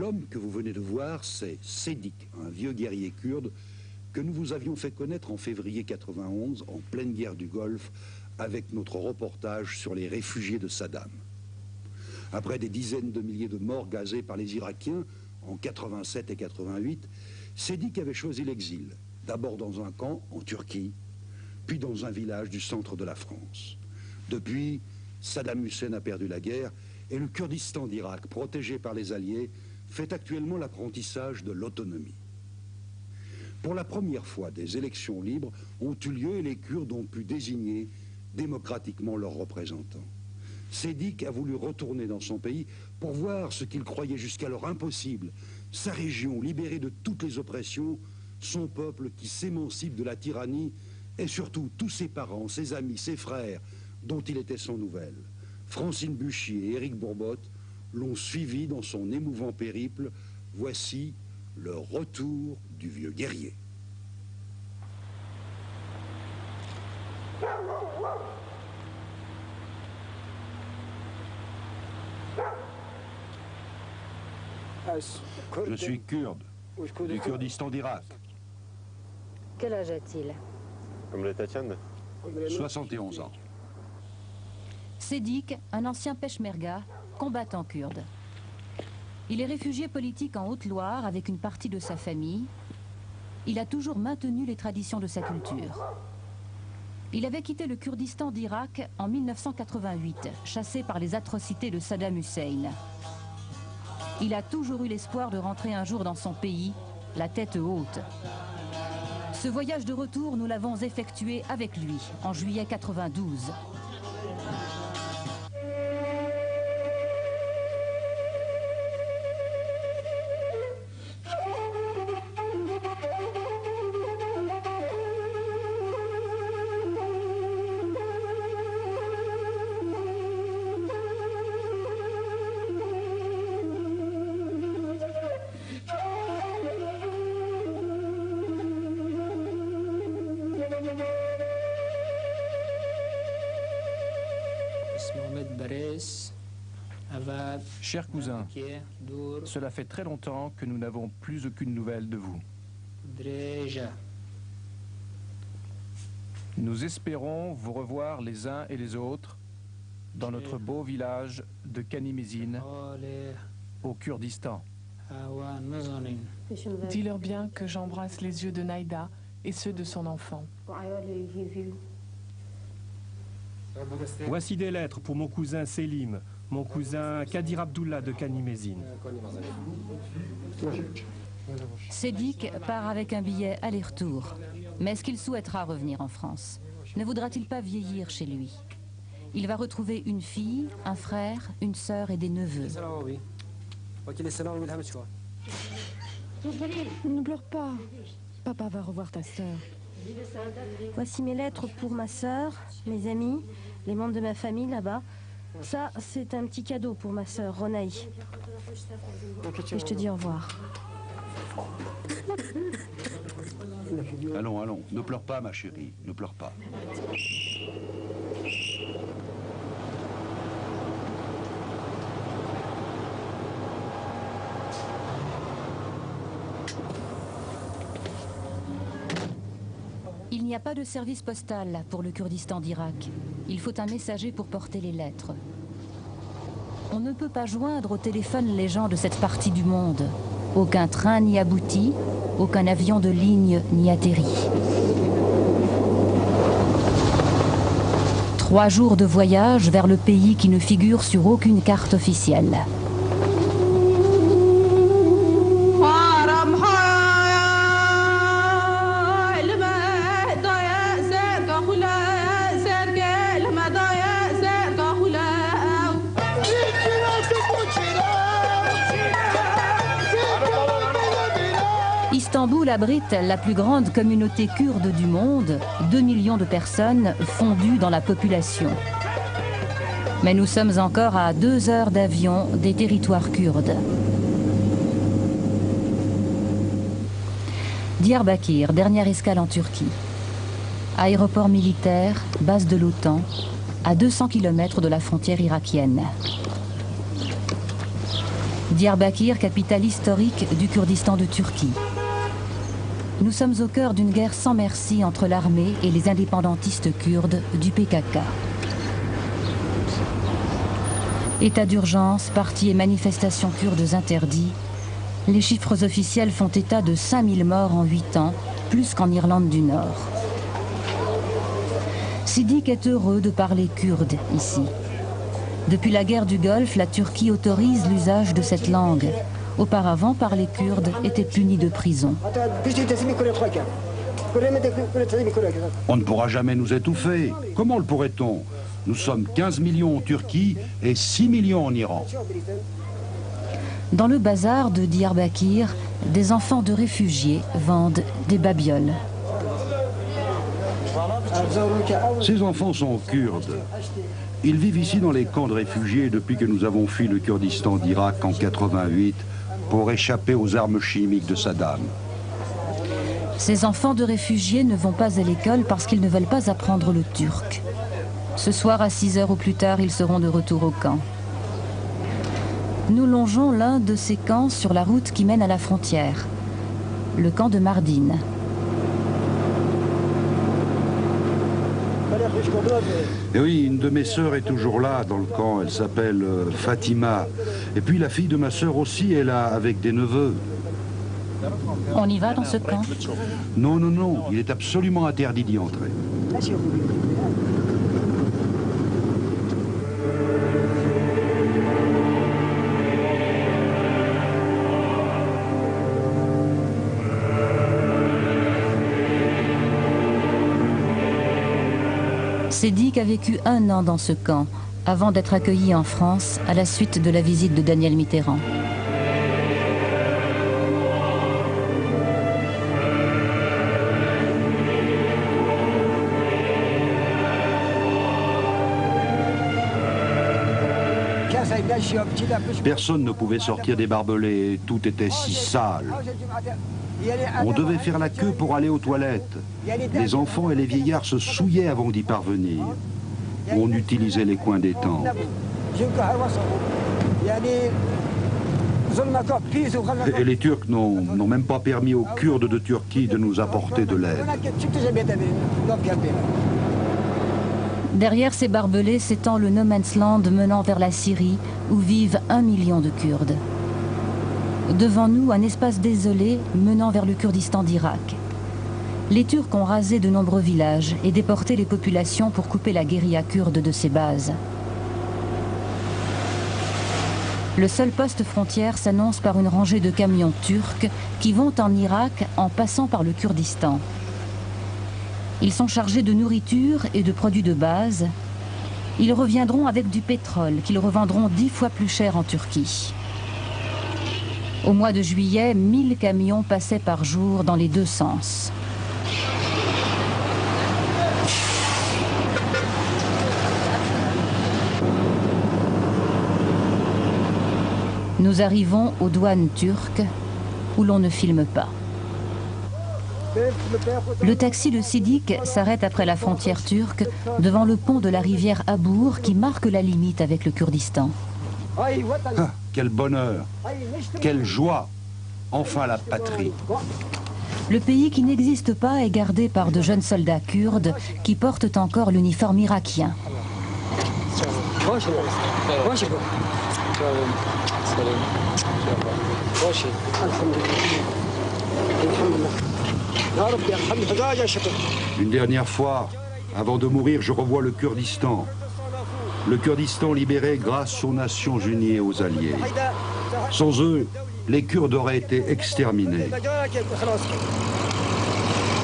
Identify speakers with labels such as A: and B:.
A: L'homme que vous venez de voir, c'est Sedik, un vieux guerrier kurde que nous vous avions fait connaître en février 91, en pleine guerre du Golfe, avec notre reportage sur les réfugiés de Saddam. Après des dizaines de milliers de morts gazés par les Irakiens en 87 et 88, Sedik avait choisi l'exil, d'abord dans un camp en Turquie, puis dans un village du centre de la France. Depuis, Saddam Hussein a perdu la guerre et le Kurdistan d'Irak, protégé par les Alliés, fait actuellement l'apprentissage de l'autonomie. Pour la première fois, des élections libres ont eu lieu et les Kurdes ont pu désigner démocratiquement leurs représentants. Sedik a voulu retourner dans son pays pour voir ce qu'il croyait jusqu'alors impossible, sa région libérée de toutes les oppressions, son peuple qui s'émancipe de la tyrannie et surtout tous ses parents, ses amis, ses frères, dont il était sans nouvelles. Francine Buchy et Éric Bourbotte l'ont suivi dans son émouvant périple. Voici le retour du vieux guerrier.
B: Je suis kurde, du Kurdistan d'Irak.
C: Quel âge a-t-il?
B: 71 ans.
D: Sedik, un ancien peshmerga, combattant kurde. Il est réfugié politique en Haute-Loire avec une partie de sa famille. Il a toujours maintenu les traditions de sa culture. Il avait quitté le Kurdistan d'Irak en 1988, chassé par les atrocités de Saddam Hussein. Il a toujours eu l'espoir de rentrer un jour dans son pays, la tête haute. Ce voyage de retour, nous l'avons effectué avec lui, en juillet 92.
E: Chers cousins, cela fait très longtemps que nous n'avons plus aucune nouvelle de vous. Nous espérons vous revoir les uns et les autres dans notre beau village de Kanimezin, au Kurdistan.
F: Dis-leur bien que j'embrasse les yeux de Naïda et ceux de son enfant.
G: Voici des lettres pour mon cousin Selim, mon cousin Kadir Abdullah de Kanimezin.
D: Sedik part avec un billet aller-retour. Mais est-ce qu'il souhaitera revenir en France? Ne voudra-t-il pas vieillir chez lui? Il va retrouver une fille, un frère, une sœur et des neveux.
H: Ne pleure pas. Papa va revoir ta sœur.
C: Voici mes lettres pour ma sœur, mes amis, les membres de ma famille là-bas. Ça, c'est un petit cadeau pour ma sœur, Ronaï. Et je te dis au revoir.
A: Allons, allons, ne pleure pas, ma chérie, ne pleure pas.
D: Il n'y a pas de service postal pour le Kurdistan d'Irak. Il faut un messager pour porter les lettres. On ne peut pas joindre au téléphone les gens de cette partie du monde. Aucun train n'y aboutit, aucun avion de ligne n'y atterrit. 3 jours de voyage vers le pays qui ne figure sur aucune carte officielle. Istanbul abrite la plus grande communauté kurde du monde, 2 millions de personnes fondues dans la population. Mais nous sommes encore à 2 heures d'avion des territoires kurdes. Diyarbakir, dernière escale en Turquie. Aéroport militaire, base de l'OTAN, à 200 km de la frontière irakienne. Diyarbakir, capitale historique du Kurdistan de Turquie. Nous sommes au cœur d'une guerre sans merci entre l'armée et les indépendantistes kurdes du PKK. État d'urgence, partis et manifestations kurdes interdits. Les chiffres officiels font état de 5000 morts en 8 ans, plus qu'en Irlande du Nord. Sidik est heureux de parler kurde ici. Depuis la guerre du Golfe, la Turquie autorise l'usage de cette langue. Auparavant, parler kurde était puni de prison.
B: On ne pourra jamais nous étouffer. Comment le pourrait-on? Nous sommes 15 millions en Turquie et 6 millions en Iran.
D: Dans le bazar de Diyarbakir, des enfants de réfugiés vendent des babioles.
B: Ces enfants sont kurdes. Ils vivent ici dans les camps de réfugiés depuis que nous avons fui le Kurdistan d'Irak en 88 pour échapper aux armes chimiques de Saddam.
D: Ces enfants de réfugiés ne vont pas à l'école parce qu'ils ne veulent pas apprendre le turc. Ce soir, à 6 heures ou plus tard, ils seront de retour au camp. Nous longeons l'un de ces camps sur la route qui mène à la frontière, le camp de Mardin.
B: Et oui, une de mes sœurs est toujours là dans le camp, elle s'appelle Fatima. Et puis la fille de ma sœur aussi est là avec des neveux.
D: On y va dans ce camp?
B: Non, non, non, il est absolument interdit d'y entrer.
D: Sidik a vécu 1 an dans ce camp, avant d'être accueilli en France à la suite de la visite de Daniel Mitterrand.
B: Personne ne pouvait sortir des barbelés, tout était si sale. On devait faire la queue pour aller aux toilettes. Les enfants et les vieillards se souillaient avant d'y parvenir. On utilisait les coins d'étang. Et les Turcs n'ont même pas permis aux Kurdes de Turquie de nous apporter de l'aide.
D: Derrière ces barbelés s'étend le No Man's Land menant vers la Syrie, où vivent 1 million de Kurdes. Devant nous, un espace désolé menant vers le Kurdistan d'Irak. Les Turcs ont rasé de nombreux villages et déporté les populations pour couper la guérilla kurde de ses bases. Le seul poste frontière s'annonce par une rangée de camions turcs qui vont en Irak en passant par le Kurdistan. Ils sont chargés de nourriture et de produits de base. Ils reviendront avec du pétrole qu'ils revendront 10 fois plus cher en Turquie. Au mois de juillet, 1000 camions passaient par jour dans les 2 sens. Nous arrivons aux douanes turques, où l'on ne filme pas. Le taxi de Sidik s'arrête après la frontière turque, devant le pont de la rivière Abour qui marque la limite avec le Kurdistan.
B: Ah, quel bonheur, quelle joie, enfin la patrie.
D: Le pays qui n'existe pas est gardé par de jeunes soldats kurdes qui portent encore l'uniforme irakien.
B: Une dernière fois, avant de mourir, je revois le Kurdistan. Le Kurdistan libéré grâce aux Nations Unies et aux Alliés. Sans eux, les Kurdes auraient été exterminés.